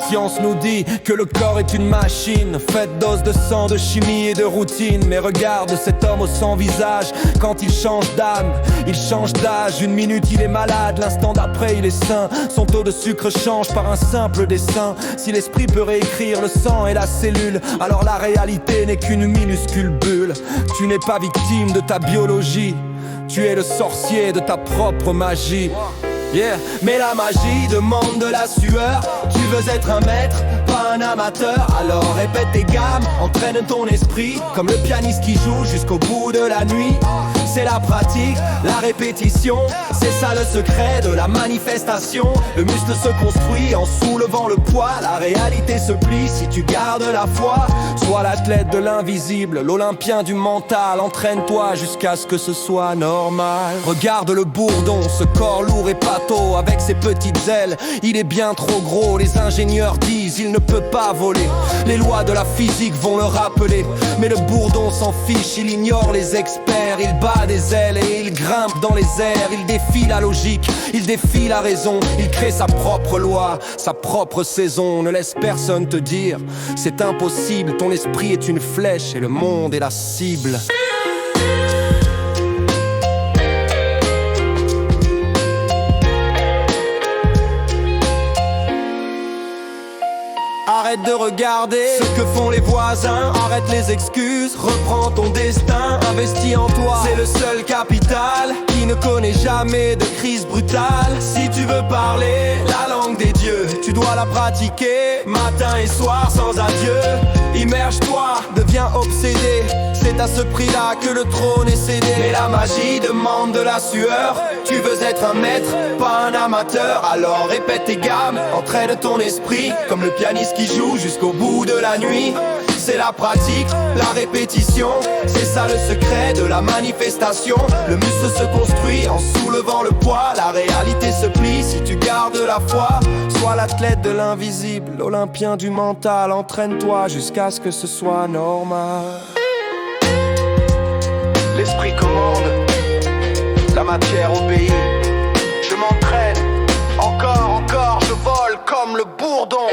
science nous dit que le corps est une machine faite d'os, de sang, de chimie et de routine. Mais regarde cet homme au sans visage, quand il change d'âme, il change d'âge. Une minute il est malade, l'instant d'après il est sain. Son taux de sucre change par un simple dessin. Si l'esprit peut réécrire le sang et la cellule, alors la réalité n'est qu'une minuscule bulle. Tu n'es pas victime de ta biologie, tu es le sorcier de ta propre magie. Yeah. Mais la magie demande de la sueur. Tu veux être un maître, pas un amateur. Alors répète tes gammes, entraîne ton esprit comme le pianiste qui joue jusqu'au bout de la nuit. C'est la pratique, la répétition, c'est ça le secret de la manifestation. Le muscle se construit en soulevant le poids. La réalité se plie si tu gardes la foi. Sois l'athlète de l'invisible, l'olympien du mental. Entraîne-toi jusqu'à ce que ce soit normal. Regarde le bourdon, ce corps lourd et pâteau avec ses petites ailes. Il est bien trop gros, les ingénieurs disent il ne peut pas voler. Les lois de la physique vont le rappeler. Mais le bourdon s'en fiche, il ignore les experts. Il bat des ailes et il grimpe dans les airs. Il défie la logique, il défie la raison. Il crée sa propre loi, sa propre saison. Ne laisse personne te dire c'est impossible. Ton esprit est une flèche et le monde est la cible. Arrête de regarder ce que font les voisins. Arrête les excuses, reprends ton destin. Investis en toi, c'est le seul capital qui ne connaît jamais de crise brutale. Si tu veux parler la langue des dieux, tu dois la pratiquer matin et soir sans adieu. Immerge-toi, deviens obsédé. C'est à ce prix-là que le trône est cédé. Mais la magie demande de la sueur. Tu veux être un maître, pas un amateur. Alors répète tes gammes, entraîne ton esprit comme le pianiste qui joue jusqu'au bout de la nuit. C'est la pratique, la répétition, c'est ça le secret de la manifestation. Le muscle se construit en soulevant le poids. La réalité se plie si tu gardes la foi. Sois l'athlète de l'invisible, l'olympien du mental. Entraîne-toi jusqu'à ce que ce soit normal. L'esprit commande, la matière obéit. Je m'entraîne, encore, je vole comme le bourdon.